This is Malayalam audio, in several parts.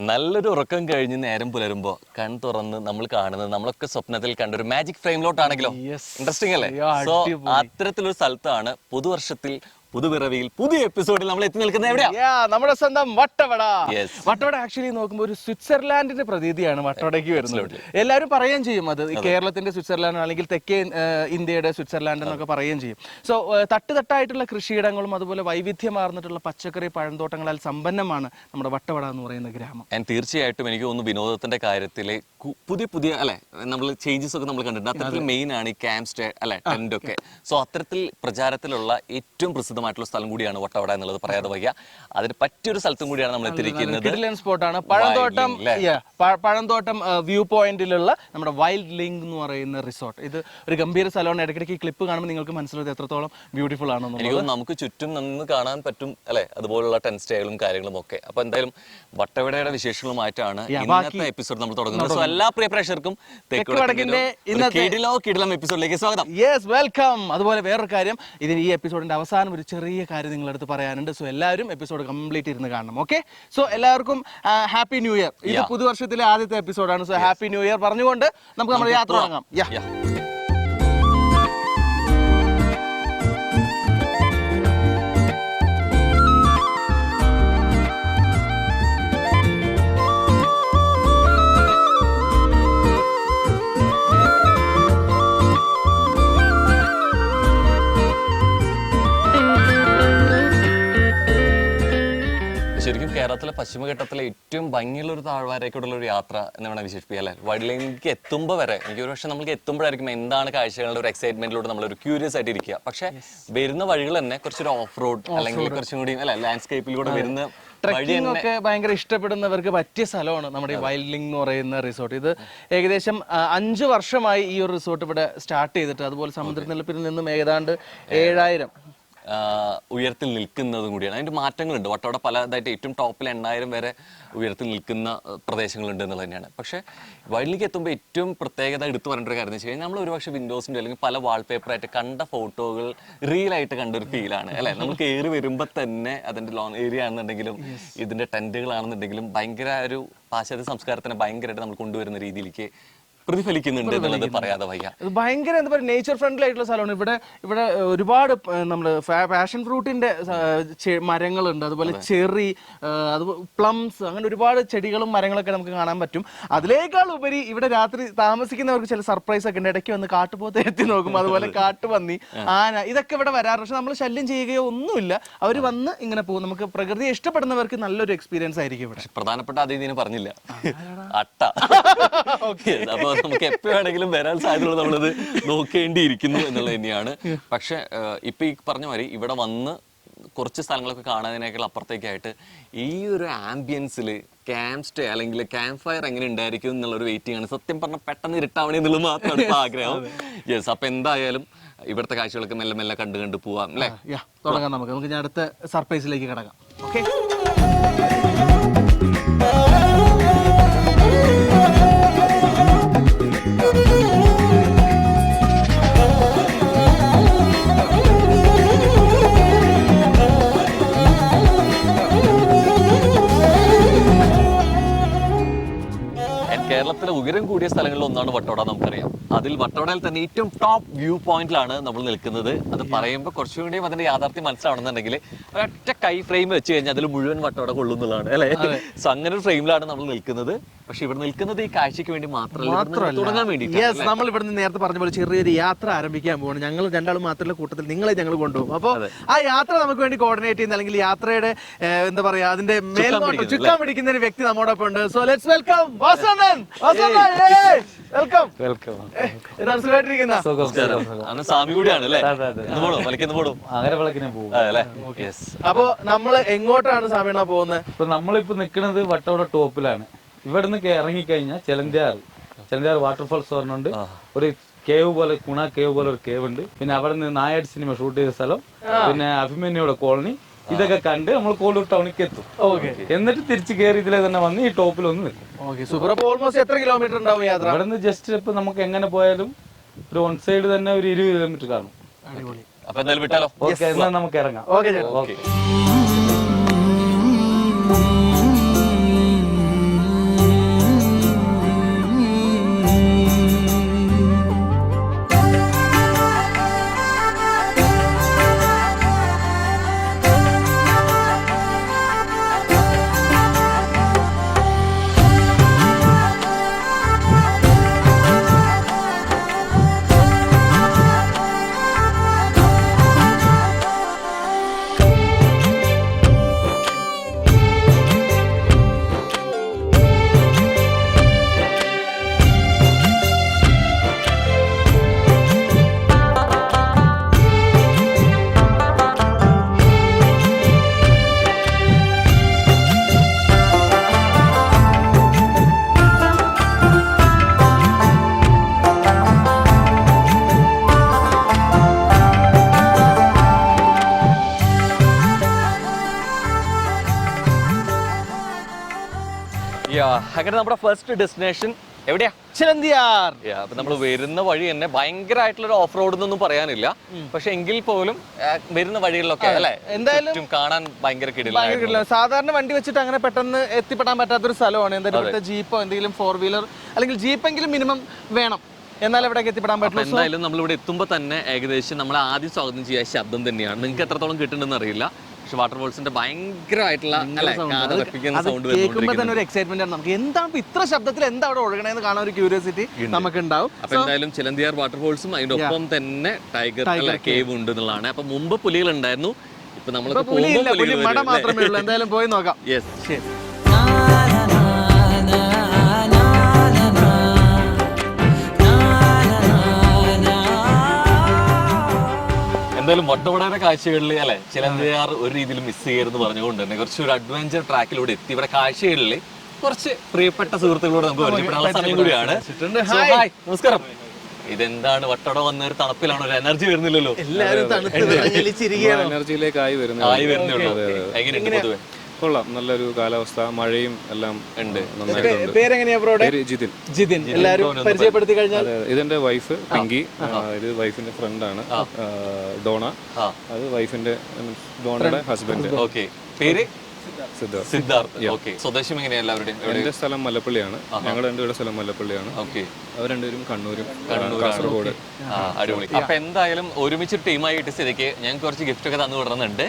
നല്ലൊരു ഉറക്കം കഴിഞ്ഞ് നേരം പുലരുമ്പോൾ കൺ തുറന്ന് നമ്മൾ കാണുന്നത് നമ്മളൊക്കെ സ്വപ്നത്തിൽ കണ്ട ഒരു മാജിക് ഫ്രെയിമിലോട്ടാണെങ്കിലോ ഇൻട്രസ്റ്റിംഗ് അല്ലേ? സോ അത്തരത്തിലൊരു സ്ഥലത്താണ് പുതുവർഷത്തിൽ പുതുപിറവിയിൽ പുതിയ എപ്പിസോഡിൽ നമ്മൾ എത്തി നിൽക്കുന്നത് എവിടെയാ? നമ്മുടെ സ്വന്തം വട്ടവട. വട്ടവട ആക്ച്വലി നോക്കുമ്പോൾ ഒരു സ്വിറ്റ്സർലാൻഡിന്റെ പ്രതീതിയാണ് വട്ടവടയ്ക്ക് വരുന്നത്. എല്ലാവരും പറയുകയും ചെയ്യും അത് കേരളത്തിന്റെ സ്വിറ്റ്സർലാൻഡ് അല്ലെങ്കിൽ തെക്കേ ഇന്ത്യയുടെ സ്വിറ്റ്സർലാൻഡ് എന്നൊക്കെ പറയുകയും ചെയ്യും. സോ തട്ടുതട്ടായിട്ടുള്ള കൃഷിയിടങ്ങളും അതുപോലെ വൈവിധ്യമാർന്നിട്ടുള്ള പച്ചക്കറി പഴന്തോട്ടങ്ങളാൽ സമ്പന്നമാണ് നമ്മുടെ വട്ടവട എന്ന് പറയുന്ന ഗ്രാമം. തീർച്ചയായിട്ടും എനിക്ക് തോന്നുന്നു വിനോദത്തിന്റെ കാര്യത്തിൽ പുതിയ പുതിയ അല്ലെ നമ്മൾ ചേഞ്ചസ് ഒക്കെ നമ്മൾ കണ്ടിട്ടുണ്ട്. അത്തരത്തിൽ മെയിൻ ആണ് ഈ ക്യാമ്പ് സ്റ്റേ അല്ലെ ടെന്റ് ഒക്കെ. സോ അത്തരത്തിൽ പ്രചാരത്തിലുള്ള ഏറ്റവും പ്രസിദ്ധമായിട്ടുള്ള സ്ഥലം കൂടിയാണ് വട്ടവട എന്നുള്ളത് പറയാതെ വയ്യ. അതിന് പറ്റിയൊരു സ്ഥലത്തും കൂടിയാണ് നമ്മൾ എത്തിയിരിക്കുന്നത്. സ്പോട്ടാണ് പഴന്തോട്ടം വ്യൂ പോയിന്റിലുള്ള നമ്മുടെ വൈൽഡ് ലിങ്ക് എന്ന് പറയുന്ന റിസോർട്ട്. ഇത് ഒരു ഗംഭീര സ്ഥലമാണ്. ഇടയ്ക്കിടയ്ക്ക് ക്ലിപ്പ് കാണുമ്പോൾ നിങ്ങൾക്ക് മനസ്സിലാവും എത്രത്തോളം ബ്യൂട്ടിഫുൾ ആണെന്ന്. എനിക്ക് നമുക്ക് ചുറ്റും നിന്ന് കാണാൻ പറ്റും അല്ലെ അതുപോലുള്ള ടെന്റ് സ്റ്റേകളും കാര്യങ്ങളും ഒക്കെ. അപ്പൊ എന്തായാലും വട്ടവടയുടെ വിശേഷങ്ങളുമായിട്ടാണ് ഇന്നത്തെ എപ്പിസോഡ് നമ്മൾ തുടങ്ങുന്നത്. സോ എല്ലാ പ്രിയ പ്രേക്ഷകർക്കും കിടിലം എപ്പിസോഡിലേക്ക് സ്വാഗതം. Yes, welcome. അതുപോലെ വേറൊരു കാര്യം, ഇതിന് ഈ എപ്പിസോഡിന്റെ അവസാനം ഒരു ചെറിയ കാര്യം നിങ്ങളടുത്ത് പറയാനുണ്ട്. സോ എല്ലാവരും എപ്പിസോഡ് കംപ്ലീറ്റ് ഇരുന്ന് കാണണം. ഓക്കെ, സോ എല്ലാവർക്കും ഹാപ്പി ന്യൂ ഇയർ. ഇത് പുതുവർഷത്തിലെ ആദ്യത്തെ എപ്പിസോഡാണ്. സോ ഹാപ്പി ന്യൂ ഇയർ പറഞ്ഞുകൊണ്ട് നമുക്ക് നമ്മുടെ യാത്ര തുടങ്ങാം. ശരിക്കും കേരളത്തിലെ പശ്ചിമഘട്ടത്തിലെ ഏറ്റവും ഭംഗിയുള്ള ഒരു താഴ്വാരേക്കൂടുള്ള ഒരു യാത്ര എന്ന് വേണം വിശേഷിപ്പിക്കുക അല്ലെ? വഴിയിലേക്ക് എത്തുമ്പോൾ വരെ എനിക്ക് ഒരു പക്ഷേ നമുക്ക് എത്തുമ്പോഴായിരിക്കും എന്താണ് കാഴ്ചകളുടെ ഒരു എക്സൈറ്റ്മെന്റിലൂടെ നമ്മളൊരു ക്യൂരിയസ് ആയിട്ട് ഇരിക്കുക. പക്ഷെ വരുന്ന വഴികൾ തന്നെ കുറച്ചൊരു ഓഫ് റോഡ് അല്ലെങ്കിൽ കുറച്ചും കൂടി അല്ലെ ലാൻഡ്സ്കേപ്പിലൂടെ വരുന്ന ട്രെക്കിംഗ് ഒക്കെ ഭയങ്കര ഇഷ്ടപ്പെടുന്നവർക്ക് പറ്റിയ സ്ഥലമാണ് നമ്മുടെ ഈ വൈൽഡ് ലിങ്ക് എന്ന് പറയുന്ന റിസോർട്ട്. ഇത് ഏകദേശം 5 വർഷമായി ഈ ഒരു റിസോർട്ട് ഇവിടെ സ്റ്റാർട്ട് ചെയ്തിട്ട്. അതുപോലെ സമുദ്രനിരപ്പിൽ നിന്നും ഏതാണ്ട് 7000 ഉയരത്തിൽ നിൽക്കുന്നതും കൂടിയാണ്. അതിന്റെ മാറ്റങ്ങളുണ്ട്. വട്ടവട പലതായിട്ട് ഏറ്റവും ടോപ്പിൽ 8000 വരെ ഉയരത്തിൽ നിൽക്കുന്ന പ്രദേശങ്ങളുണ്ട് എന്നുള്ളത് തന്നെയാണ്. പക്ഷേ വഴിയിലേക്ക് എത്തുമ്പോൾ ഏറ്റവും പ്രത്യേകത എടുത്തു പറയേണ്ട ഒരു കാര്യം എന്ന് വെച്ച് കഴിഞ്ഞാൽ നമ്മൾ ഒരുപക്ഷെ വിൻഡോസിൻ്റെ അല്ലെങ്കിൽ പല വാൾപേപ്പറായിട്ട് കണ്ട ഫോട്ടോകൾ റിയലായിട്ട് കണ്ടൊരു ഫീലാണ് അല്ലേ? നമ്മൾ കയറി വരുമ്പോൾ തന്നെ അതിൻ്റെ ലോങ് ഏരിയ ആണെന്നുണ്ടെങ്കിലും ഇതിൻ്റെ ടെൻറ്റുകളാണെന്നുണ്ടെങ്കിലും ഭയങ്കര ഒരു പാശ്ചാത്യ സംസ്കാരത്തിനെ ഭയങ്കരമായിട്ട് നമ്മൾ കൊണ്ടുവരുന്ന രീതിയിലേക്ക് പ്രതിഫലിക്കുന്നുണ്ട് എന്നുള്ളത് പറയാതെ വയ്യ. ഭയങ്കര എന്താ പറയുക നേച്ചർ ഫ്രണ്ട്ലി ആയിട്ടുള്ള സ്ഥലമാണ്. ഇവിടെ ഒരുപാട് നമ്മൾ പാഷൻ ഫ്രൂട്ടിന്റെ മരങ്ങളുണ്ട്. അതുപോലെ ചെറി, അതുപോലെ പ്ലംസ്, അങ്ങനെ ഒരുപാട് ചെടികളും മരങ്ങളൊക്കെ നമുക്ക് കാണാൻ പറ്റും. അതിനേക്കാൾ ഉപരി ഇവിടെ രാത്രി താമസിക്കുന്നവർക്ക് ചില സർപ്രൈസ് ഒക്കെ ഉണ്ട്. ഇടയ്ക്ക് വന്ന് കാട്ടുപോത്ത് എത്തി നോക്കും, അതുപോലെ കാട്ടുപന്നി, ആന, ഇതൊക്കെ ഇവിടെ വരാറ്. പക്ഷെ നമ്മൾ ശല്യം ചെയ്യുകയോ ഒന്നുമില്ല. അവർ വന്ന് ഇങ്ങനെ പോകും. നമുക്ക് പ്രകൃതിയെ ഇഷ്ടപ്പെടുന്നവർക്ക് നല്ലൊരു എക്സ്പീരിയൻസ് ആയിരിക്കും ഇവിടെ. പ്രധാനപ്പെട്ട അതിന് പറഞ്ഞില്ല, അട്ട. അപ്പൊ നമുക്ക് എപ്പോഴാണെങ്കിലും വരാൻ സാധ്യതയുള്ളത് നമ്മളത് നോക്കേണ്ടിയിരിക്കുന്നു എന്നുള്ളത് തന്നെയാണ്. പക്ഷെ ഇപ്പൊ ഈ പറഞ്ഞ മാതിരി ഇവിടെ വന്ന് കുറച്ച് സ്ഥലങ്ങളൊക്കെ കാണാതിനേക്കാൾ അപ്പുറത്തേക്കായിട്ട് ഈ ഒരു ആംബിയൻസിൽ ക്യാമ്പ് സ്റ്റേ അല്ലെങ്കിൽ ക്യാമ്പ് ഫയർ എങ്ങനെ ഉണ്ടായിരിക്കും എന്നുള്ളൊരു വെയിറ്റിംഗ് ആണ്. സത്യം പറഞ്ഞാൽ പെട്ടെന്ന് ഇരുട്ടാവണേ എന്നുള്ളത് മാത്രമാണ് ഇപ്പൊ ആഗ്രഹം. യെസ്, അപ്പൊ എന്തായാലും ഇവിടുത്തെ കാഴ്ചകളൊക്കെ മെല്ലെ മെല്ലെ കണ്ടു പോവാം അല്ലേ? തുടങ്ങാം. നമുക്ക് ഞാൻ അടുത്ത സർപ്രൈസിലേക്ക് കിടക്കാം. ഓക്കെ, കേരളത്തിലെ ഉയരം കൂടിയ സ്ഥലങ്ങളിൽ ഒന്നാണ് വട്ടവട, നമുക്കറിയാം. അതിൽ വട്ടവടയിൽ തന്നെ ഏറ്റവും ടോപ്പ് വ്യൂ പോയിന്റിലാണ് നമ്മൾ നിൽക്കുന്നത്. അത് പറയുമ്പോൾ കുറച്ചുകൂടിയും അതിന്റെ യാഥാർത്ഥ്യം മനസ്സിലാവണമെന്നുണ്ടെങ്കിൽ ഒരൊറ്റ കൈ ഫ്രെയിം വെച്ച് കഴിഞ്ഞാൽ അതിൽ മുഴുവൻ വട്ടവട കൊള്ളുന്നതാണ് അല്ലേ? സോ അങ്ങനെ ഒരു ഫ്രെയിമിലാണ് നമ്മൾ നിൽക്കുന്നത്. പക്ഷെ ഇവിടെ നിൽക്കുന്നത് ഈ കാഴ്ചയ്ക്ക് വേണ്ടി മാത്രമല്ല, തുടങ്ങാൻ വേണ്ടി. നമ്മൾ ഇവിടെ നിന്ന് നേരത്തെ പറഞ്ഞ പോലെ ചെറിയൊരു യാത്ര ആരംഭിക്കാൻ പോവാണ്. ഞങ്ങൾ രണ്ടാളും മാത്രമല്ല, കൂട്ടത്തിൽ നിങ്ങളെ ഞങ്ങൾ കൊണ്ടുപോകും. അപ്പോൾ ആ യാത്ര നമുക്ക് വേണ്ടി കോർഡിനേറ്റ് ചെയ്യുന്ന അല്ലെങ്കിൽ യാത്രയുടെ എന്താ പറയാ അതിന്റെ മേൽനോട്ടം ചുക്കാൻ പിടിക്കുന്ന ഒരു വ്യക്തി നമ്മോടൊപ്പം ഉണ്ട്. So let's welcome Vasannan. Welcome. സ്വാമി കൂടിയാണ് അല്ലേ? അപ്പൊ നമ്മള് എങ്ങോട്ടാണ് സ്വാമിണ പോകുന്നത്? ഇപ്പൊ നമ്മളിപ്പോ നിൽക്കുന്നത് വട്ടവട ടോപ്പിലാണ്. ഇവിടുന്ന് ഇറങ്ങിക്കഴിഞ്ഞാൽ ചെലന്തിയാർ വാട്ടർഫോൾസ് പറഞ്ഞുണ്ട്. ഒരു കേവ് പോലെ, കുണ കേവ് പോലെ ഒരു കേവ് ഉണ്ട്. പിന്നെ അവിടെ നിന്ന് നായാട് സിനിമ ഷൂട്ട് ചെയ്ത സ്ഥലം, പിന്നെ അഭിമന്യുടെ കോളനി, ഇതൊക്കെ കണ്ട് നമ്മൾ കോളൂർ ടൗണിലേക്ക് എത്തും. എന്നിട്ട് തിരിച്ച് കയറി ഇതിലെ തന്നെ വന്ന് ഈ ടോപ്പിൽ ഒന്ന് നിൽക്കും. എത്ര കിലോമീറ്റർ ഉണ്ടാവും യാത്ര? അവിടെ നിന്ന് ജസ്റ്റ് ഇപ്പൊ നമുക്ക് എങ്ങനെ പോയാലും ഒരു വൺ സൈഡ് തന്നെ ഒരു 20 കിലോമീറ്റർ കാണും. ഓക്കെ, എന്നാൽ നമുക്ക് ഇറങ്ങാം. ഓക്കെ. അങ്ങനെ നമ്മുടെ ഫസ്റ്റ് ഡെസ്റ്റിനേഷൻ എവിടെയാ? ചിലന്തിയാർ. അപ്പൊ നമ്മൾ വരുന്ന വഴി തന്നെ ഭയങ്കരമായിട്ടുള്ള ഒരു ഓഫ് റോഡ് എന്നൊന്നും പറയാനില്ല, പക്ഷെ എങ്കിൽ പോലും വരുന്ന വഴികളിലൊക്കെ അല്ലെ എന്തായാലും കാണാൻ ഭയങ്കര കിടില. സാധാരണ വണ്ടി വെച്ചിട്ട് അങ്ങനെ പെട്ടെന്ന് എത്തിപ്പെടാൻ പറ്റാത്തൊരു സ്ഥലമാണ്. എന്തായാലും ജീപ്പോ എന്തെങ്കിലും 4-വീലർ അല്ലെങ്കിൽ ജീപ്പെങ്കിലും മിനിമം വേണം, എന്നാൽ എവിടേക്ക് എത്തിപ്പെടാൻ പറ്റും. എന്തായാലും നമ്മൾ ഇവിടെ എത്തുമ്പോൾ തന്നെ ഏകദേശം നമ്മൾ ആദ്യം സ്വാഗതം ചെയ്യാൻ ശബ്ദം തന്നെയാണ്. നിങ്ങൾക്ക് എത്രത്തോളം കിട്ടുന്നുണ്ടെന്ന് അറിയില്ല, പക്ഷെ വാട്ടർഫോൾസിന്റെ ഭയങ്കരമായിട്ടുള്ള സൗണ്ട് കേൾക്കുമ്പോൾ തന്നെ ഒരു എക്സൈറ്റ്മെന്റ് ആണ് നമുക്ക്. എന്താണ് ഇത്ര ശബ്ദത്തിൽ എന്താ അവിടെ ഒഴുകണേന്ന് കാണാൻ ഒരു ക്യൂരിയോസിറ്റി നമുക്ക് ഉണ്ടാവും. അപ്പൊ എന്തായാലും ചിലന്തിയാർ വാട്ടർഫോൾസും അതിന്റെ ഒപ്പം തന്നെ ടൈഗർ കേവ് ഉണ്ട് എന്നുള്ളതാണ്. അപ്പൊ മുമ്പ് പുലികൾ ഉണ്ടായിരുന്നു, ഇപ്പൊ നമ്മൾ മാത്രമേ ഉള്ളൂ. എന്തായാലും പോയി നോക്കാം. യെസ്. എന്തായാലും വട്ടവടയുടെ കാഴ്ചകളിൽ അല്ലെ ചിലന്തിയാർ ഒരു രീതിയിൽ മിസ് ചെയ്യരുതെന്ന് പറഞ്ഞുകൊണ്ട് തന്നെ കുറച്ച് ഒരു അഡ്വഞ്ചർ ട്രാക്കിലൂടെ എത്തി. ഇവിടെ കാഴ്ചകളിൽ കുറച്ച് പ്രിയപ്പെട്ട സുഹൃത്തുക്കളോട് നമുക്ക് പരിചയപ്പെടാനുള്ള സമയം കൂടിയാണ്. നമസ്കാരം. ഇതെന്താണ് വട്ടവട വന്ന ഒരു തണുപ്പിലാണ്, ഒരു എനർജി വരുന്നില്ലല്ലോ? എനർജിയിലേക്കായി വരുന്നേ എങ്ങനെയുണ്ട്? കൊള്ളാം, നല്ലൊരു കാലാവസ്ഥ, മഴയും എല്ലാം ഉണ്ട്. ജിതിൻ. എല്ലാവരും പരിചയപ്പെടുത്തി കഴിഞ്ഞാൽ ഇതെന്റെ വൈഫ് പിങ്കി, ഇത് വൈഫിന്റെ ഫ്രണ്ടാണ് ഡോണ, അത് വൈഫിന്റെ ഡോണയുടെ ഹസ്ബൻഡ്. ഓക്കെ. പേര് സിദ്ധാർത്ഥ്. സ്വദേശം എങ്ങനെയാ എല്ലാവരുടെയും? എന്റെ സ്ഥലം മല്ലപ്പള്ളിയാണ്, ഞങ്ങൾ രണ്ടുപേരുടെ സ്ഥലം മല്ലപ്പള്ളിയാണ്. അവർ രണ്ടുപേരും കണ്ണൂരും കാസർഗോഡ്. അടിപൊളി. അപ്പൊ എന്തായാലും ഒരുമിച്ച് ടീമായിട്ട് സ്ഥിതിക്ക് ഞങ്ങൾക്ക് കുറച്ച് ഗിഫ്റ്റ് ഒക്കെ തന്നു വിടുന്നുണ്ട്.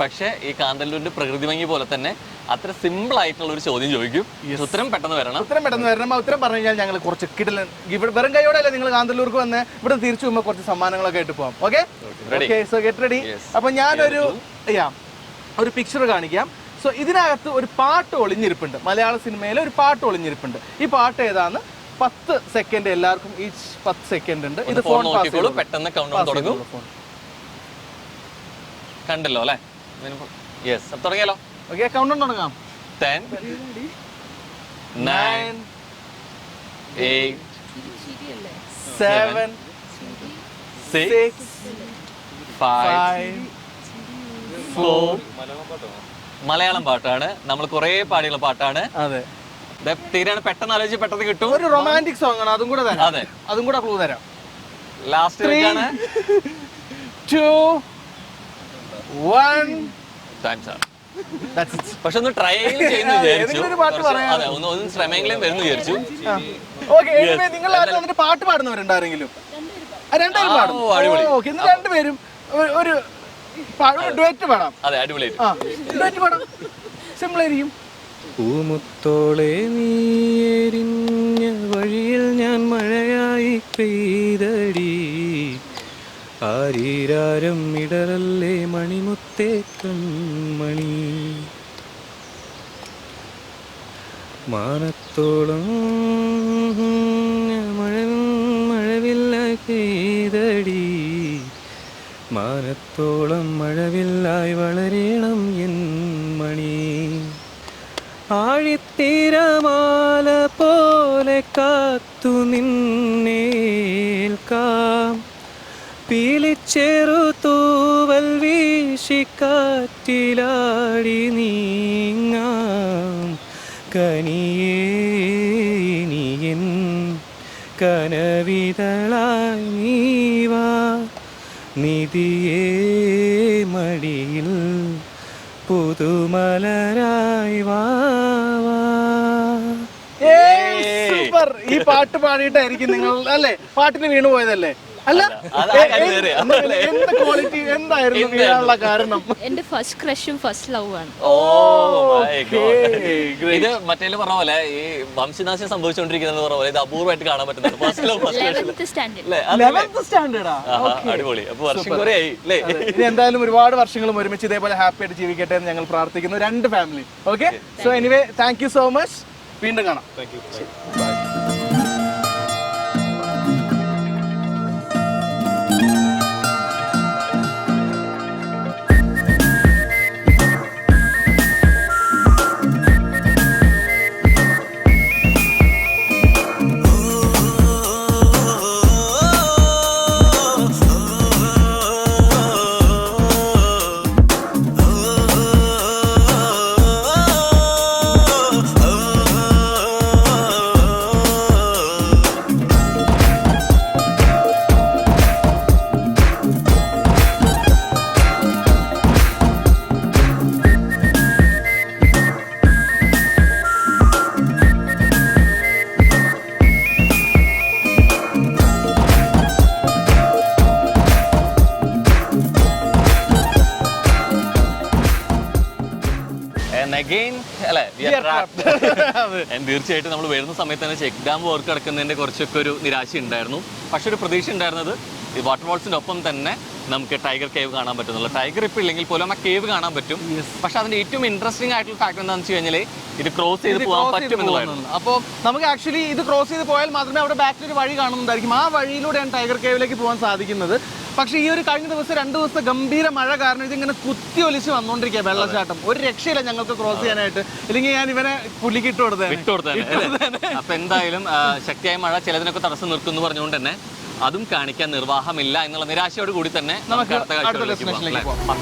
പക്ഷെ ഈ കാന്തല്ലൂരിന്റെ പ്രകൃതി ഭംഗി പോലെ തന്നെ അത്ര സിമ്പിൾ ആയിട്ടുള്ള ഒരു ചോദ്യം ചോദിക്കും, ഉത്തരം പെട്ടെന്ന് വരണം. ഉത്തരം പറഞ്ഞു കഴിഞ്ഞാൽ ഞങ്ങൾ കുറച്ച് കിടലൻ വെറും കൈയോടെ അല്ലേ നിങ്ങൾ കാന്തല്ലൂർക്ക് വന്ന് ഇവിടെ തിരിച്ചു പോകുമ്പോൾ കുറച്ച് സമ്മാനങ്ങളൊക്കെ ആയിട്ട് പോകാം. Okay, so get ready. അപ്പൊ ഞാനൊരു ഒരു പിക്ചർ കാണിക്കാം. സോ ഇതിനകത്ത് ഒരു പാട്ട് ഒളിഞ്ഞിരിപ്പുണ്ട്, മലയാള സിനിമയിലെ ഒരു പാട്ട് ഒളിഞ്ഞിരിപ്പുണ്ട്. ഈ പാട്ട് ഏതാന്ന് 10 സെക്കൻഡ് എല്ലാവർക്കും ഈച്ച് 10 സെക്കൻഡ് ഉണ്ട്. ഇത് ഫോൺ പെട്ടെന്ന് കൗണ്ട് ഡൗൺ തുടങ്ങും. കണ്ടല്ലോ അല്ലേ? യെസ്, തുടങ്ങിയാലോ? ഓക്കെ, കൗണ്ട് ഡൗൺ തുടങ്ങാം. 10 9 8 7 6 5 4. മലയാളം പാട്ടാണ്, നമ്മൾ കുറെ പാടിയുള്ള പാട്ടാണ്. അതെ, തീരാണ്, പെട്ടെന്ന് ആലോചിച്ച് പെട്ടെന്ന് കിട്ടും. ഒരു റൊമാൻറ്റിക് സോങ് ആണ്, അതും കൂടെ തരാം. അതെ, അതും കൂടെ ക്ലൂ തരാം. ലാസ്റ്റ് 2 1 ടൈംസ് ആണ്. That's it. പക്ഷെ ഒന്ന് ട്രൈ ചെയ്യുന്നു വിചാരിച്ചു. അതെ, ഒന്ന് ശ്രമമെങ്കിലും വരുന്നു വിചാരിച്ചു. ഓക്കെ, നിങ്ങൾ വന്നിട്ട് പാട്ട് പാടുന്നവരുണ്ടാരെങ്കിലും? രണ്ടുപേരും പാടും. ഓക്കെ, ഇന്ന് രണ്ടുപേരും ഒരു ഡുവറ്റ് പാടാം. അതെ, അടിപൊളിയായിട്ട് ഡുവറ്റ് പാടാം, സിമ്പിൾ ആയിരിക്കും. പൂമുത്തോളെ നീരിഞ്ഞ വഴിയിൽ ഞാൻ മഴയായി പെയ്തടി, ആരീരാരം ഇടറല്ലേ മണിമുത്തേ കൺമണി, മാനത്തോളം മഴവില്ല പെയ്തടി, മാനത്തോളം മഴവില്ലായി വളരണം എൻ മണി, ആഴിത്തിരമാല പോലെ കാത്തു നിന്നേൽക്കാം, പീലിച്ചെറു തൂവൽ വീശിക്കാറ്റിലാടി നീങ്ങാം, കനിയേ നീയൻ കനവിതളായി നീവാ, നിധിയേ മടിയിൽ പുതുമലരായി വാ. സൂപ്പർ. ഈ പാട്ട് പാടിയിട്ടായിരിക്കും നിങ്ങൾ അല്ലേ പാട്ടിന് വീണു പോയതല്ലേ? അല്ല, എന്ത് ക്വാളിറ്റി, എന്തായിരുന്നു വീഴാനുള്ള കാരണം? എന്റെ ഫസ്റ്റ് ക്രഷും ഫസ്റ്റ് ലവ് ആണ്. ഇത് മറ്റേ പറഞ്ഞ പോലെ ഈ വംശനാശം സംഭവിച്ചുകൊണ്ടിരിക്കുന്നത് പറഞ്ഞ പോലെ ഇത് അപൂർവമായിട്ട് കാണാൻ പറ്റുന്നത്. അടിപൊളി. അപ്പൊ വർഷം കുറെ ആയി അല്ലേ? ഇനി എന്തായാലും ഒരുപാട് വർഷങ്ങളും ഒരുമിച്ച് ഇതേപോലെ ഹാപ്പി ആയിട്ട് ജീവിക്കട്ടെ എന്ന് ഞങ്ങൾ പ്രാർത്ഥിക്കുന്നു, രണ്ട് family. Okay, so anyway thank you so much. വീണ്ടും കാണാം. Thank you. അഗെയിൻ അല്ലെ തീർച്ചയായിട്ടും നമ്മൾ വരുന്ന സമയത്ത് തന്നെ ചെക്ക് ഡാം വർക്ക് കിടക്കുന്നതിന്റെ കുറച്ചൊക്കെ ഒരു നിരാശ ഉണ്ടായിരുന്നു. പക്ഷെ ഒരു പ്രതീക്ഷ ഉണ്ടായിരുന്നത് ഈ വാട്ടർഫോൾസിന്റെ ഒപ്പം തന്നെ നമുക്ക് ടൈഗർ കേവ് കാണാൻ പറ്റുന്നുള്ളൂ. ടൈഗർ ഇപ്പം ഇല്ലെങ്കിൽ പോലും ആ കേവ് കാണാൻ പറ്റും. പക്ഷെ അതിന്റെ ഏറ്റവും ഇൻട്രസ്റ്റിംഗ് ആയിട്ടുള്ള ഫാക്ടർ എന്താണെന്ന് വെച്ച് കഴിഞ്ഞാൽ ഇത് ക്രോസ് ചെയ്ത് പോകാൻ പറ്റുമെന്നുള്ളതാണ്. അപ്പോൾ നമുക്ക് ആക്ച്വലി ഇത് ക്രോസ് ചെയ്ത് പോയാൽ മാത്രമേ അവിടെ ബാക്കിൽ ഒരു വഴി കാണുന്നുണ്ടായിരിക്കും. ആ വഴിയിലൂടെയാണ് ടൈഗർ കേവിലേക്ക് പോകാൻ സാധിക്കുന്നത്. പക്ഷേ ഈ ഒരു കഴിഞ്ഞ ദിവസം 2 ദിവസത്തെ ഗംഭീര മഴ കാരണം ഇതിങ്ങനെ കുത്തി ഒലിച്ച് വന്നുകൊണ്ടിരിക്കുക വെള്ളച്ചാട്ടം. ഒരു രക്ഷയില്ല ഞങ്ങൾക്ക് ക്രോസ് ചെയ്യാനായിട്ട്. ഇല്ലെങ്കിൽ ഞാൻ ഇവനെ പുലിക്ക് ഇട്ട് കൊടുത്തേ. അപ്പൊ എന്തായാലും ശക്തിയായ മഴ ചിലതിനൊക്കെ തടസ്സം നിർത്തും എന്ന് പറഞ്ഞുകൊണ്ട് തന്നെ അതും കാണിക്കാൻ നിർവാഹമില്ല എന്നുള്ള നിരാശയോട് കൂടി തന്നെ നമുക്ക് അടുത്ത കാഴ്ചകളിലേക്ക് പോകാം.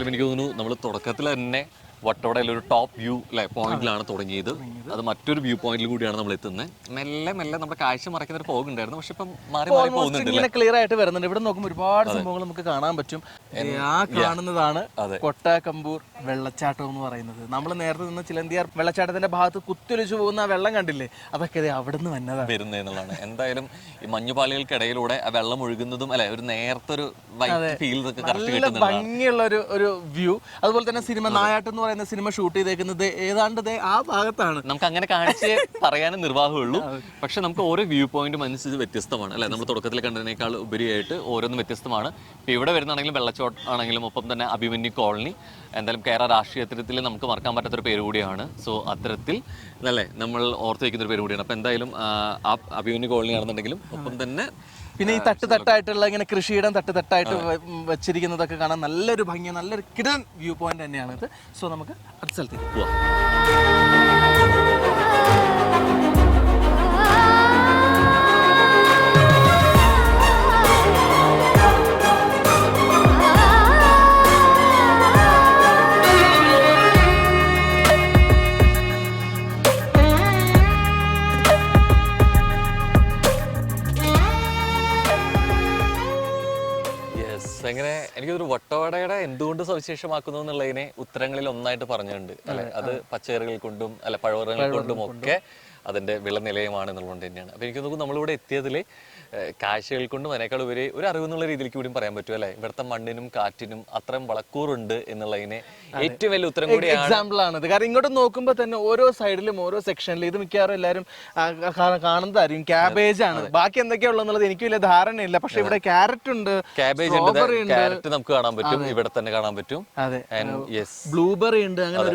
എനിക്ക് തോന്നുന്നു നമ്മൾ തുടക്കത്തിൽ തന്നെ വട്ടവടയിൽ ഒരു ടോപ്പ് വ്യൂ പോയിന്റിലാണ് തുടങ്ങിയത്. അത് മറ്റൊരു വ്യൂ പോയിന്റിൽ കൂടിയാണ് നമ്മൾ എത്തുന്നത്. മെല്ലെ മെല്ലെ നമ്മുടെ കാഴ്ച മറക്കുന്ന ഒരു ഫോഗ് ഉണ്ടായിരുന്നു. പക്ഷെ ഇപ്പം മാറി മാറി പോകുന്നുണ്ട്, ക്ലിയർ ആയിട്ട് വരുന്നുണ്ട്. ഇവിടെ നോക്കുമ്പോൾ ഒരുപാട് സംഭവങ്ങൾ നമുക്ക് കാണാൻ പറ്റും. ആ കാണുന്നതാണ് കൊട്ടാക്കമ്പൂർ വെള്ളച്ചാട്ടം എന്ന് പറയുന്നത്. നമ്മൾ നേരത്തെ നിന്ന് ചിലന്തിയാർ വെള്ളച്ചാട്ടത്തിന്റെ ഭാഗത്ത് കുത്തൊലിച്ചു പോകുന്ന ആ വെള്ളം കണ്ടില്ലേ, അതൊക്കെ അവിടെ നിന്ന് വരുന്നത് എന്നുള്ളതാണ്. എന്തായാലും ഈ മഞ്ഞുപാളികൾക്കിടയിലൂടെ ആ വെള്ളം ഒഴുകുന്നതും അല്ലെ ഒരു നേരത്തെ ഭംഗിയുള്ള ഒരു വ്യൂ. അതുപോലെ തന്നെ സിനിമ നായാട്ട് എന്ന് പറയുന്ന സിനിമ ഷൂട്ട് ചെയ്തേക്കുന്നത് ഏതാണ്ട് ആ ഭാഗത്താണ്. നമുക്ക് അങ്ങനെ കാണിച്ച് പറയാനും നിർവാഹമുള്ളൂ. പക്ഷെ നമുക്ക് ഓരോ വ്യൂ പോയിന്റും അനുസരിച്ച് വ്യത്യസ്തമാണ് അല്ലെ. നമ്മൾ തുടക്കത്തിൽ കണ്ടതിനേക്കാൾ ഉപരിയായിട്ട് ഓരോന്നും വ്യത്യസ്തമാണ്. ഇപ്പൊ ഇവിടെ വരുന്നാണെങ്കിലും വെള്ളച്ചാട്ടം ആണെങ്കിലും ഒപ്പം തന്നെ അഭിമന്യു കോളനി എന്തായാലും കേരള രാഷ്ട്രീയത്തിൽ നമുക്ക് മറക്കാൻ പറ്റാത്തൊരു പേര് കൂടിയാണ്. സോ അത്തരത്തിൽ അല്ലേ നമ്മൾ ഓർത്ത് വയ്ക്കുന്ന ഒരു പേര് കൂടിയാണ്. അപ്പൊ എന്തായാലും ആ അഭിമന്യു കോളനി ആണെന്നുണ്ടെങ്കിലും ഒപ്പം തന്നെ പിന്നെ ഈ തട്ടായിട്ടുള്ള ഇങ്ങനെ കൃഷിയിടം തട്ടായിട്ട് വെച്ചിരിക്കുന്നതൊക്കെ കാണാൻ നല്ലൊരു ഭംഗി, നല്ലൊരു കിടൻ വ്യൂ പോയിന്റ് തന്നെയാണ് ഇത്. സോ നമുക്ക് അടുത്ത സ്ഥലത്തേക്ക് പോവാം. എങ്ങനെ എനിക്കൊരു വട്ടവടയുടെ എന്തുകൊണ്ട് സവിശേഷമാക്കുന്നു എന്നുള്ളതിനെ ഉത്തരങ്ങളിൽ ഒന്നായിട്ട് പറഞ്ഞിട്ടുണ്ട് അല്ലെ. അത് പച്ചക്കറികൾ കൊണ്ടും അല്ലെ പഴവർഗ്ഗങ്ങൾ കൊണ്ടും ഒക്കെ അതിന്റെ വിളനിലയമാണ് എന്നുള്ളത് തന്നെയാണ്. അപ്പൊ എനിക്ക് തോന്നുന്നു നമ്മളിവിടെ എത്തിയതിൽ കാഴ്ചകൾ കൊണ്ടും അതിനേക്കാൾ ഉപരി ഒരു അറിവെന്നുള്ള രീതിയിലേക്ക് കൂടി പറയാൻ പറ്റും അല്ലെ. ഇവിടുത്തെ മണ്ണിനും കാറ്റിനും അത്രയും വളക്കൂറുണ്ട് എന്നുള്ളതിനെ ഏറ്റവും വലിയ ഉത്തരം കൂടിയാണ്. എക്സാമ്പിൾ ആണത്. കാരണം ഇങ്ങോട്ട് നോക്കുമ്പോൾ തന്നെ ഓരോ സൈഡിലും ഓരോ സെക്ഷനിലും ഇത് മിക്കവാറും എല്ലാവരും കാണുന്നതായിരിക്കും ക്യാബേജ് ആണ്. ബാക്കി എന്തൊക്കെയാ ഉള്ളത് എനിക്ക് വലിയ ധാരണയില്ല. പക്ഷെ ഇവിടെ ക്യാരറ്റ് ഉണ്ട്, ക്യാബേജ് ഉണ്ട്, ക്യാരറ്റ് നമുക്ക് കാണാൻ പറ്റും, ഇവിടെ തന്നെ കാണാൻ പറ്റും. അതെ, ബ്ലൂബെറി ഉണ്ട്. അങ്ങനെ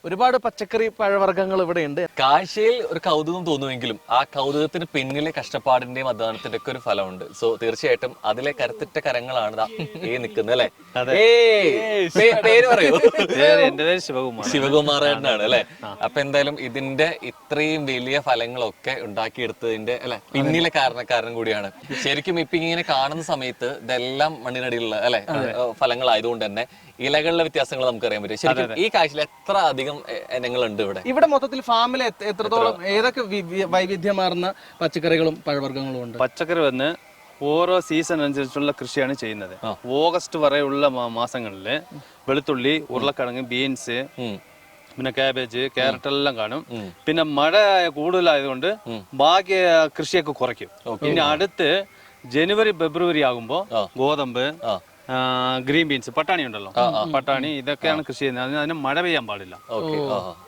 ഒരുപാട് പച്ചക്കറി പഴവർഗ്ഗങ്ങൾ ഇവിടെ ഉണ്ട്. കാഴ്ചയിൽ ഒരു കൗതുകം തോന്നുമെങ്കിലും ആ കൗതുകത്തിന് പിന്നിലെ കഷ്ടപ്പാടിന്റെയും അധ്വാനത്തിന്റെ ഒക്കെ ഒരു ഫലമുണ്ട്. സോ തീർച്ചയായിട്ടും അതിലെ കരുത്തുറ്റ കരങ്ങളാണ് നിൽക്കുന്നത് അല്ലെ. പേര് പറയൂ. എന്റെ പേര് ശിവകുമാറാണ് അല്ലെ. അപ്പൊ എന്തായാലും ഇതിന്റെ ഇത്രയും വലിയ ഫലങ്ങളൊക്കെ ഉണ്ടാക്കിയെടുത്തതിന്റെ അല്ലെ പിന്നിലെ കാരണക്കാരൻ കൂടിയാണ്. ശരിക്കും ഇപ്പൊ ഇങ്ങനെ കാണുന്ന സമയത്ത് ഇതെല്ലാം മണ്ണിനടിയിലുള്ള അല്ലെ ഫലങ്ങളായതുകൊണ്ട് തന്നെ ഇലകളിലെ വ്യത്യാസങ്ങൾ നമുക്ക് അറിയാൻ പറ്റും. ശരിക്കും ഈ കാഴ്ചയിൽ എത്ര അധികം ഇനങ്ങളുണ്ട് ഇവിടെ മൊത്തത്തിൽ ഫാമിൽ എത്രത്തോളം ഏതൊക്കെ വൈവിധ്യമാർന്ന പച്ചക്കറികളും പഴവർഗ്ഗങ്ങളും ഉണ്ട്? പച്ചക്കറി വന്ന് ഓരോ സീസൺ അനുസരിച്ചുള്ള കൃഷിയാണ് ചെയ്യുന്നത്. ഓഗസ്റ്റ് വരെയുള്ള മാസങ്ങളിൽ വെളുത്തുള്ളി, ഉരുളക്കിഴങ്ങ്, ബീൻസ്, പിന്നെ കാബേജ്, ക്യാരറ്റ് എല്ലാം കാണും. പിന്നെ മഴ കൂടുതലായതുകൊണ്ട് ബാക്കി കൃഷിയൊക്കെ കുറയ്ക്കും. പിന്നെ അടുത്ത് ജനുവരി ഫെബ്രുവരി ആകുമ്പോ ഗോതമ്പ്, ഗ്രീൻ ബീൻസ്, പട്ടാണി ഉണ്ടല്ലോ, പട്ടാണി ഇതൊക്കെയാണ് കൃഷി ചെയ്യുന്നത്. അതിന് മഴ പെയ്യാൻ പാടില്ല.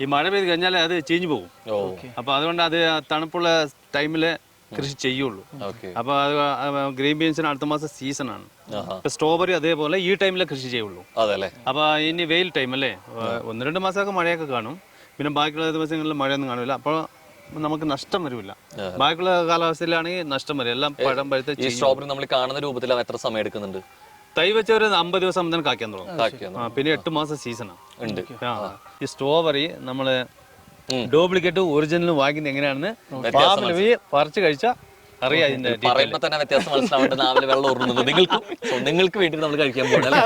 ഈ മഴ പെയ്ത് കഴിഞ്ഞാൽ അത് ചീഞ്ഞു പോകും. അപ്പൊ അതുകൊണ്ട് അത് തണുപ്പുള്ള ടൈമില് കൃഷി ചെയ്യുള്ളൂ. അപ്പൊ അത് ഗ്രീൻ ബീൻസിന് അടുത്ത മാസം സീസൺ ആണ്. ഇപ്പൊ സ്ട്രോബെറി അതേപോലെ ഈ ടൈമിലെ കൃഷി ചെയ്യുള്ളൂ. അപ്പൊ ഇനി വെയിൽ ടൈം അല്ലേ, 1-2 മാസമൊക്കെ മഴയൊക്കെ കാണും. പിന്നെ ബാക്കിയുള്ള ദിവസങ്ങളിൽ മഴയൊന്നും കാണില്ല. അപ്പോൾ നമുക്ക് നഷ്ടം വരില്ല. ബാക്കിയുള്ള കാലാവസ്ഥയിലാണെങ്കിൽ നഷ്ടം വരും. എല്ലാം പഴം പഴുത്ത്. ഈ സ്ട്രോബെറി നമ്മൾ കാണുന്ന രൂപത്തിൽ എത്ര സമയം എടുക്കുന്നുണ്ട്? തൈ വെച്ച ഒരു 50 ദിവസം തന്നെ കാക്കാൻ തുടങ്ങും. പിന്നെ 8 മാസം സീസണാണ്. ഈ സ്ട്രോബെറി നമ്മള് ഡ്യൂപ്ലിക്കേറ്റ് ഒറിജിനൽ വാങ്ങിക്കുന്നത് എങ്ങനെയാണെന്ന് ഫാമിൽ പോയി പറിച്ചു കഴിച്ചാൽ അറിയാം. ഇതിന്റെ പറയുമ്പോ തന്നെ വ്യത്യാസം മനസ്സിലാവേണ്ട. നാവിലെ വെള്ളം ഓർമ്മ നിങ്ങൾക്ക് വേണ്ടി നമ്മൾ കഴിക്കാൻ പോകുന്നത്.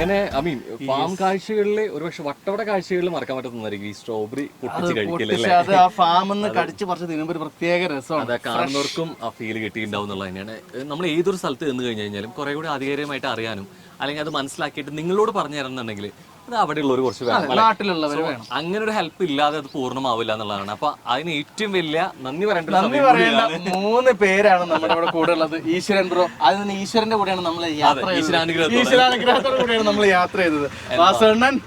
അങ്ങനെ ഐ മീൻ ഫാം കാഴ്ചകളിലെ ഒരുപക്ഷെ വട്ടവട കാഴ്ചകളിൽ മറക്കാൻ പറ്റുന്നതായിരിക്കും ഈ സ്ട്രോബെറി പൊട്ടിച്ച് കഴിക്കില്ല പക്ഷെ അത് ആ ഫാമിൽ കടിച്ച് പറിച്ച് തിന്നുമ്പോൾ ഒരു പ്രത്യേക രസമാണ്. അത് കാണുന്നവർക്കും ആ ഫീൽ കിട്ടിയിട്ടുണ്ടാവും എന്നുള്ളത് തന്നെയാണ്. നമ്മൾ ഏതൊരു സ്ഥലത്ത് നിന്ന് കഴിഞ്ഞു കഴിഞ്ഞാലും കുറെ കൂടി ആധികാരികമായിട്ട് അറിയാനും അല്ലെങ്കിൽ അത് മനസ്സിലാക്കിയിട്ട് നിങ്ങളോട് പറഞ്ഞു തരണമെന്നുണ്ടെങ്കിൽ അത് അവിടെയുള്ള ഒരു കുറച്ച് വേണം. നാട്ടിലുള്ളവർ വേണം. അങ്ങനെ ഒരു ഹെൽപ്പ് ഇല്ലാതെ അത് പൂർണ്ണമാവില്ല എന്നുള്ളതാണ്. അപ്പൊ അതിന് ഏറ്റവും വലിയ നന്ദി പറയേണ്ട ഒരു നന്ദി സമയം പറയേണ്ട കൂടിയാണ്. 3 പേരാണ് നമ്മുടെ ഇവിടെ കൂടെ ഉള്ളത്. ഈശ്വരൻ ബ്രോ, അതിൽ നിന്ന് ഈശ്വരന്റെ കൂടെയാണ് നമ്മൾ യാത്ര ചെയ്തത്. ഈശ്വരാനുഗ്രഹത്തോടെ കൂടെയാണ് നമ്മൾ യാത്ര ചെയ്തത്. വാസണ്ണൻ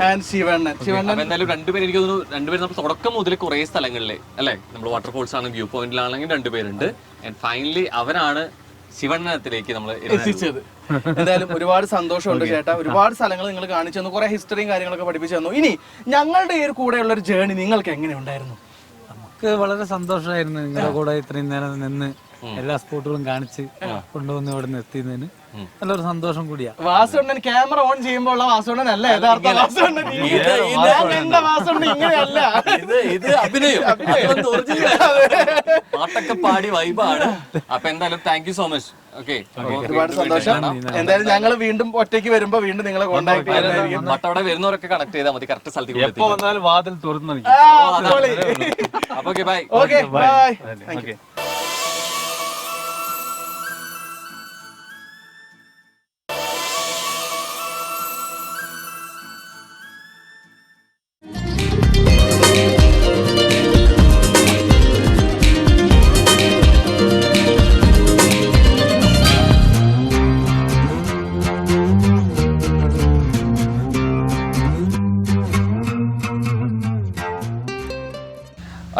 ആൻഡ് ശിവണ്ണൻ. അപ്പൊ എന്തായാലും രണ്ടുപേരും എനിക്ക് തോന്നുന്നു രണ്ടുപേരും നമ്മൾ തുടക്കം മുതൽ കുറെ സ്ഥലങ്ങളിലെ അല്ലെ നമ്മൾ വാട്ടർഫോൾസ് ആണ് വ്യൂ പോയിന്റിലാണെങ്കിൽ രണ്ടുപേരുണ്ട്. ആൻഡ് ഫൈനലി അവരാണ് ശിവണ്ണനത്തിലേക്ക് നമ്മൾ എത്തിച്ചത്. എന്തായാലും ഒരുപാട് സന്തോഷമുണ്ട് ചേട്ടാ. ഒരുപാട് സ്ഥലങ്ങൾ നിങ്ങൾ കാണിച്ചു തന്നു, കുറെ ഹിസ്റ്ററിയും കാര്യങ്ങളൊക്കെ പഠിപ്പിച്ചു തന്നു. ഇനി ഞങ്ങളുടെ ഈ ഒരു കൂടെയുള്ള ഒരു ജേർണി നിങ്ങൾക്ക് എങ്ങനെ ഉണ്ടായിരുന്നു? നമുക്ക് വളരെ സന്തോഷമായിരുന്നു നിങ്ങളുടെ കൂടെ ഇത്രയും നേരം നിന്ന് എല്ലാ സ്പോട്ടുകളും കാണിച്ച് കൊണ്ടുവന്ന് ഇവിടെ നിർത്തിയതിന് നല്ലൊരു സന്തോഷം കൂടിയാ. വാസുണ്ണൻ ക്യാമറ ഓൺ ചെയ്യുമ്പോൾ ഉള്ള വാസുണ്ണൻ അല്ല യഥാർത്ഥ വാസുണ്ണൻ. എന്റെ വാസുണ്ണൻ ഇങ്ങനെയല്ല, ഇത് അഭിനയം പാട്ടൊക്കെ പാടി വൈബാണ്. അപ്പൊ എന്തായാലും thank you so much. Okay, ഒരുപാട് സന്തോഷം. എന്തായാലും ഞങ്ങൾ വീണ്ടും ഒറ്റയ്ക്ക് വരുമ്പോ വീണ്ടും നിങ്ങളെ കോൺടാക്ട് ചെയ്യാനായിരിക്കും. അവിടെ വരുന്നവരൊക്കെ കണക്ട് ചെയ്താൽ മതി, കറക്റ്റ് സ്ഥലത്തേക്ക് എപ്പോ വന്നാലും വാതിൽ തുറന്നു. അപ്പൊ okay bye. Okay bye. Thank you.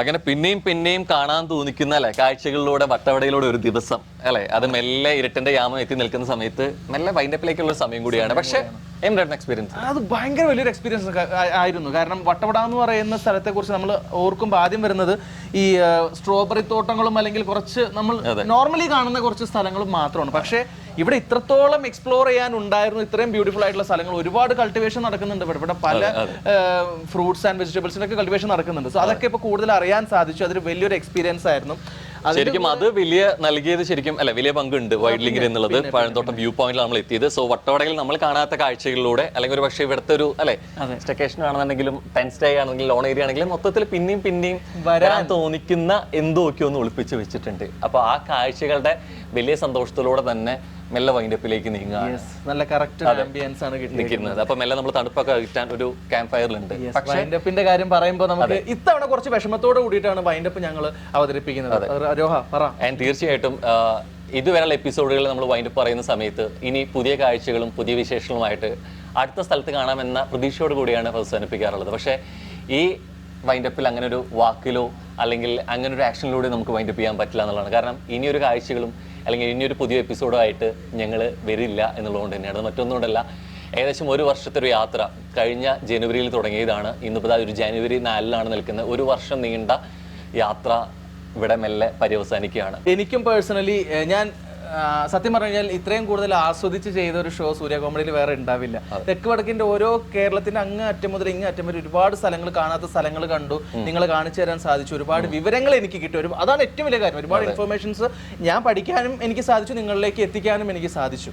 അങ്ങനെ പിന്നെയും പിന്നെയും കാണാൻ തോന്നിക്കുന്ന അല്ലെ കാഴ്ചകളിലൂടെ വട്ടവടയിലൂടെ ഒരു ദിവസം അല്ലെ, അത് മെല്ലെ ഇരുട്ടിന്റെ യാമം എത്തി നിൽക്കുന്ന സമയത്ത് മെല്ലെ വൈൻഡപ്പിലേക്കുള്ള സമയം കൂടിയാണ്. പക്ഷെ എക്സ്പീരിയൻസ് അത് ഭയങ്കര വലിയൊരു എക്സ്പീരിയൻസ് ആയിരുന്നു. കാരണം വട്ടവട എന്ന് പറയുന്ന സ്ഥലത്തെ കുറിച്ച് നമ്മൾ ഓർക്കുമ്പോൾ ആദ്യം വരുന്നത് ഈ സ്ട്രോബെറി തോട്ടങ്ങളും അല്ലെങ്കിൽ കുറച്ച് നമ്മൾ നോർമലി കാണുന്ന കുറച്ച് സ്ഥലങ്ങളും മാത്രമാണ്. പക്ഷേ ഇവിടെ ഇത്രത്തോളം എക്സ്പ്ലോർ ചെയ്യാൻ ഉണ്ടായിരുന്നു, ഇത്രയും ബ്യൂട്ടിഫുൾ ആയിട്ടുള്ള സ്ഥലങ്ങൾ, ഒരുപാട് കൾട്ടിവേഷൻ നടക്കുന്നുണ്ട് ഇവിടെ പല ഫ്രൂട്ട്സ് ആൻഡ് വെജിറ്റബിൾസിനൊക്കെ കൾട്ടിവേഷൻ നടക്കുന്നുണ്ട്. സോ അതൊക്കെ ഇപ്പോൾ കൂടുതൽ അറിയാൻ സാധിച്ചു. അതൊരു വലിയൊരു എക്സ്പീരിയൻസ് ആയിരുന്നു. ശരിക്കും അത് വലിയ നൽകിയത് ശരിക്കും അല്ലെ വലിയ പങ്കുണ്ട് വൈഡ് ലിങ്കിൽ എന്നുള്ളത്. പഴന്തോട്ടം വ്യൂ പോയിന്റിൽ നമ്മൾ എത്തിയത്. സോ വട്ടവടയിൽ നമ്മൾ കാണാത്ത കാഴ്ചകളിലൂടെ അല്ലെങ്കിൽ ഒരു പക്ഷേ ഇവിടുത്തെ ഒരു അല്ലെ സ്റ്റേക്കേഷൻ ആണെന്നുണ്ടെങ്കിലും 10 സ്റ്റേ ആണെങ്കിലും ലോൺ ഏരിയ ആണെങ്കിലും മൊത്തത്തിൽ പിന്നെയും വരാൻ തോന്നിക്കുന്ന എന്തൊക്കെ ഒന്ന് ഒളിപ്പിച്ച് വെച്ചിട്ടുണ്ട്. അപ്പൊ ആ കാഴ്ചകളുടെ വലിയ സന്തോഷത്തിലൂടെ തന്നെ മെല്ലെ വൈൻഡപ്പിലേക്ക് നീങ്ങുക. നല്ല കറക്റ്റ് ആംബിയൻസ് ആണ് നിൽക്കുന്നത്. അപ്പൊ മെല്ലെ നമ്മൾ തണുപ്പൊക്കെ കിട്ടാൻ ഒരു ക്യാമ്പ് ഫയറിലുണ്ട്. പക്ഷേ വൈൻഡപ്പിന്റെ കാര്യം പറയുമ്പോൾ നമുക്ക് ഇത്തവണ കുറച്ച് വിഷമത്തോട് കൂടിയിട്ടാണ് വൈൻഡപ്പ് ഞങ്ങൾ അവതരിപ്പിക്കുന്നത്. രോഹ പറ. ആൻഡ് തീർച്ചയായിട്ടും ഇതുവരെയുള്ള എപ്പിസോഡുകളിൽ നമ്മൾ വൈൻഡപ്പ് പറയുന്ന സമയത്ത് ഇനി പുതിയ കാഴ്ചകളും പുതിയ വിശേഷങ്ങളുമായിട്ട് അടുത്ത സ്ഥലത്ത് കാണാമെന്ന പ്രതീക്ഷയോട് കൂടിയാണ് അവസാനിപ്പിക്കാറുള്ളത്. പക്ഷേ ഈ വൈൻഡപ്പിൽ അങ്ങനെ ഒരു വാക്കിലോ അല്ലെങ്കിൽ അങ്ങനെ ഒരു ആക്ഷനിലൂടെ നമുക്ക് വൈൻഡപ്പ് ചെയ്യാൻ പറ്റില്ല എന്നുള്ളതാണ്. കാരണം ഇനിയൊരു കാഴ്ചകളും അല്ലെങ്കിൽ ഇനിയൊരു പുതിയ എപ്പിസോഡോ ആയിട്ട് ഞങ്ങൾ വരില്ല എന്നുള്ളതുകൊണ്ട് തന്നെയാണ്. അത് മറ്റൊന്നുകൊണ്ടല്ല, ഏകദേശം ഒരു വർഷത്തെ ഒരു യാത്ര കഴിഞ്ഞ ജനുവരിയിൽ തുടങ്ങിയതാണ്. ഇന്നിപ്പോൾ ഒരു ജനുവരി 4-ലാണ് നിൽക്കുന്നത്. ഒരു വർഷം നീണ്ട യാത്ര ഇവിടെ മെല്ലെ പര്യവസാനിക്കുകയാണ്. എനിക്കും പേഴ്സണലി ഞാൻ സത്യം പറഞ്ഞു കഴിഞ്ഞാൽ ഇത്രയും കൂടുതൽ ആസ്വദിച്ച് ചെയ്ത ഒരു ഷോ സൂര്യ കോമഡിയിൽ വേറെ ഉണ്ടാവില്ല. തെക്ക് വടക്കിന്റെ ഓരോ കേരളത്തിന്റെ അങ്ങ് അറ്റം മുതൽ ഇങ്ങ് അറ്റം വരെ ഒരുപാട് സ്ഥലങ്ങൾ, കാണാത്ത സ്ഥലങ്ങൾ കണ്ടു, നിങ്ങളെ കാണിച്ചു തരാൻ സാധിച്ചു. ഒരുപാട് വിവരങ്ങൾ എനിക്ക് കിട്ടി. അതാണ് ഏറ്റവും വലിയ കാര്യം. ഒരുപാട് ഇൻഫർമേഷൻസ് ഞാൻ പഠിക്കാനും എനിക്ക് സാധിച്ചു, നിങ്ങളിലേക്ക് എത്തിക്കാനും എനിക്ക് സാധിച്ചു.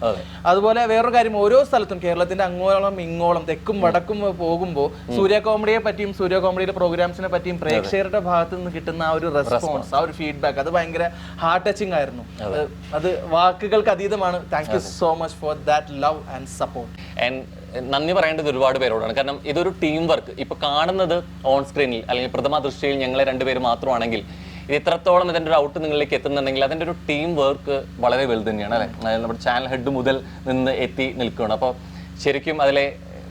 അതുപോലെ വേറൊരു കാര്യം, ഓരോ സ്ഥലത്തും കേരളത്തിന്റെ അങ്ങോളം ഇങ്ങോളം തെക്കും വടക്കും പോകുമ്പോൾ സൂര്യ കോമഡിയെ പറ്റിയും സൂര്യ കോമഡിയിലെ പ്രോഗ്രാംസിനെ പറ്റിയും പ്രേക്ഷകരുടെ ഭാഗത്ത് നിന്ന് കിട്ടുന്ന ആ ഒരു റെസ്പോൺസ്, ആ ഒരു ഫീഡ്ബാക്ക്, അത് ഭയങ്കര ഹാർട്ട് ടച്ചിങ് ആയിരുന്നു. അത് വാക്കുകൾക്ക് അതീതമാണ്. Thank you so much for that love and support. And നന്ദി പറയേണ്ടത് ഒരുപാട് പേരോടാണ്. കാരണം ഇതൊരു ടീം വർക്ക്. ഇപ്പൊ കാണുന്നത് ഓൺ സ്ക്രീനിൽ അല്ലെങ്കിൽ പ്രഥമ ദൃഷ്ടിയിൽ ഞങ്ങളെ രണ്ടുപേര് മാത്രമാണെങ്കിൽ ഇത് എത്രത്തോളം ഇതിന്റെ ഒരു ഔട്ട് നിങ്ങളിലേക്ക് എത്തുന്നുണ്ടെങ്കിൽ അതിന്റെ ഒരു ടീം വർക്ക് വളരെ വലുത് തന്നെയാണ് അല്ലെ. അതായത് നമ്മുടെ ചാനൽ ഹെഡ് മുതൽ നിന്ന് എത്തി നിൽക്കുകയാണ്. അപ്പോൾ ശരിക്കും അതിലെ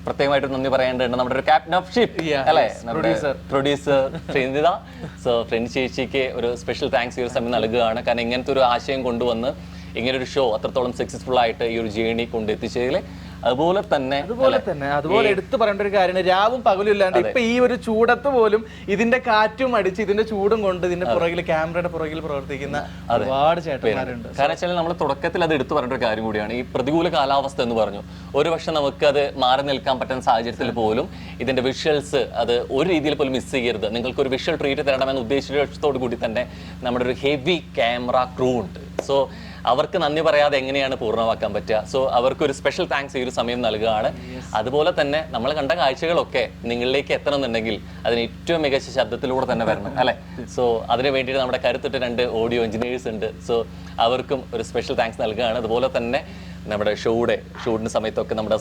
പ്രത്യേകമായിട്ട് നന്ദി പറയേണ്ടതുണ്ട് നമ്മുടെ ഒരു ക്യാപ്റ്റൻ ഓഫ് ഷിപ്പ് അല്ലെ, പ്രൊഡ്യൂസർ ഫ്രേന്ദിത. സോ ഫ്രണ്ട് ചേച്ചിക്ക് ഒരു സ്പെഷ്യൽ താങ്ക്സ് ഈ ഒരു സമയം നൽകുകയാണ്. കാരണം ഇങ്ങനത്തെ ഒരു ആശയം കൊണ്ടുവന്ന് ഇങ്ങനൊരു ഷോ അത്രത്തോളം സക്സസ്ഫുൾ ആയിട്ട് ഈ ഒരു ജേണി കൊണ്ടെത്തിച്ചതിൽ അതുപോലെ എടുത്തു പറയേണ്ട ഒരു കാര്യമാണ്, രാവും പകലും ഇല്ലാണ്ട് ഇപ്പൊ ഈ ഒരു ചൂടത്ത് പോലും ഇതിന്റെ കാറ്റും അടിച്ച് ഇതിന്റെ ചൂടും കൊണ്ട് ഇതിന്റെ പുറകിൽ ക്യാമറയുടെ പുറകിൽ പ്രവർത്തിക്കുന്ന ഒരുപാട് ചേട്ടന്മാരുണ്ട്. കാരണം വെച്ചാൽ നമ്മൾ തുടക്കത്തിൽ അത് എടുത്തു പറയേണ്ട ഒരു കാര്യം കൂടിയാണ്. ഈ പ്രതികൂല കാലാവസ്ഥ എന്ന് പറഞ്ഞു, ഒരു പക്ഷെ നമുക്ക് അത് മാറി നിൽക്കാൻ പറ്റുന്ന സാഹചര്യത്തിൽ പോലും ഇതിന്റെ വിഷ്വൽസ് അത് ഒരു രീതിയിൽ പോലും മിസ് ചെയ്യരുത്, നിങ്ങൾക്ക് ഒരു വിഷ്വൽ ട്രീറ്റ് തരണമെന്ന് ഉദ്ദേശിച്ചതോടു കൂടി തന്നെ നമ്മുടെ ഒരു ഹെവി ക്യാമറ ക്രൂ ഉണ്ട്. സോ അവർക്ക് നന്ദി പറയാതെ എങ്ങനെയാണ് പൂർണ്ണമാക്കാൻ പറ്റുക? സോ അവർക്ക് ഒരു സ്പെഷ്യൽ താങ്ക്സ് ഈ ഒരു സമയം നൽകുകയാണ്. അതുപോലെ തന്നെ നമ്മൾ കണ്ട കാഴ്ചകളൊക്കെ നിങ്ങളിലേക്ക് എത്തണമെന്നുണ്ടെങ്കിൽ അതിന് ഏറ്റവും മികച്ച ശബ്ദത്തിലൂടെ തന്നെ വരണം അല്ലെ? സോ അതിന് വേണ്ടിയിട്ട് നമ്മുടെ കരുത്തുറ്റ 2 ഓഡിയോ എഞ്ചിനീയേഴ്സ് ഉണ്ട്. സോ അവർക്കും ഒരു സ്പെഷ്യൽ താങ്ക്സ് നൽകുകയാണ്. അതുപോലെ തന്നെ നമ്മുടെ ഷൂട്ടിന് സമയത്തൊക്കെ നമ്മുടെ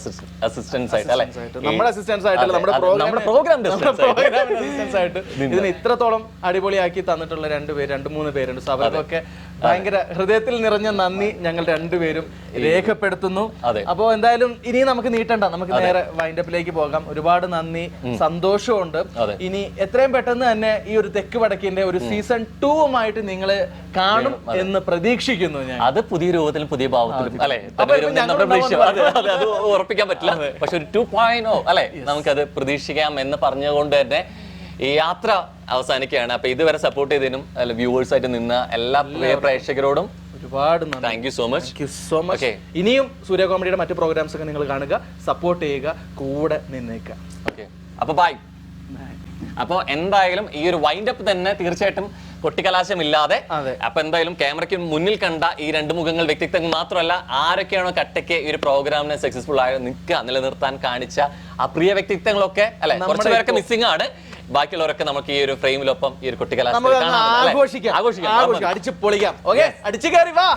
അസിസ്റ്റൻസ് ആയിട്ട് അല്ലെ, നമ്മുടെ അസിസ്റ്റൻസ് ആയിട്ട് നമ്മുടെ പ്രോഗ്രാം അസിസ്റ്റൻസ് ആയിട്ട് ഇതിന് ഇത്രത്തോളം അടിപൊളിയാക്കി തന്നിട്ടുള്ള 2-3 പേരുണ്ട്. സോ അവർക്കൊക്കെ ഭയങ്കര ഹൃദയത്തിൽ നിറഞ്ഞ നന്ദി ഞങ്ങൾ 2 പേരും രേഖപ്പെടുത്തുന്നു. അപ്പോ എന്തായാലും ഇനി നമുക്ക് നീട്ടണ്ട, നമുക്ക് നേരെ വൈൻഡപ്പിലേക്ക് പോകാം. ഒരുപാട് നന്ദി, സന്തോഷമുണ്ട്. ഇനി എത്രയും പെട്ടെന്ന് തന്നെ ഈ ഒരു തെക്ക് വടക്കിന്റെ ഒരു സീസൺ 2 നിങ്ങൾ കാണും എന്ന് പ്രതീക്ഷിക്കുന്നു ഞാൻ. അത് പുതിയ രൂപത്തിലും പുതിയ ഭാവത്തിലും അല്ലെ അത് ഉറപ്പിക്കാൻ പറ്റില്ല. പക്ഷെ ഒരു 2.0 അല്ലെ നമുക്കത് പ്രതീക്ഷിക്കാം എന്ന് പറഞ്ഞുകൊണ്ട് തന്നെ ഈ യാത്ര അവസാനിക്കുകയാണ്. അപ്പൊ ഇതുവരെ സപ്പോർട്ട് ചെയ്തതിനും വ്യൂവേഴ്സ് ആയിട്ട് നിന്ന എല്ലാ പ്രേക്ഷകരോടും ഒരുപാട് thank you so much. Much. ഇനിയും സൂര്യ കോമഡിയുടെ മറ്റു പ്രോഗ്രാംസ് ഒക്കെ നിങ്ങൾ കാണുക, സപ്പോർട്ട് ചെയ്യുക, കൂടെ നിന്നേക്കുക. ഓക്കെ, അപ്പൊ ബൈ. അപ്പോൾ എന്തായാലും ഈ ഒരു വൈൻഡ് അപ്പ് തന്നെ തീർച്ചയായിട്ടും കൊട്ടിക്കലാശമില്ലാതെ, അപ്പൊ എന്തായാലും ക്യാമറയ്ക്ക് മുന്നിൽ കണ്ട ഈ 2 മുഖങ്ങൾ വ്യക്തിത്വങ്ങൾ മാത്രമല്ല, ആരൊക്കെയാണോ കട്ടയ്ക്ക് ഈ ഒരു പ്രോഗ്രാമിനെ സക്സസ്ഫുൾ ആയി നിലനിർത്താൻ കാണിച്ച ആ പ്രിയ വ്യക്തിത്വങ്ങളൊക്കെ അല്ലെ, കുറച്ച് പേരൊക്കെ മിസ്സിംഗ് ആണ്. ബാക്കിയുള്ളവരൊക്കെ നമുക്ക് ഈ ഒരു ഫ്രെയിമിലൊപ്പം ഈ ഒരു കൊട്ടിക്കലാശം ആഘോഷിക്കാം, അടിച്ചു പൊളിക്കാം. ഓക്കെ, അടിച്ചു കയറി വാ.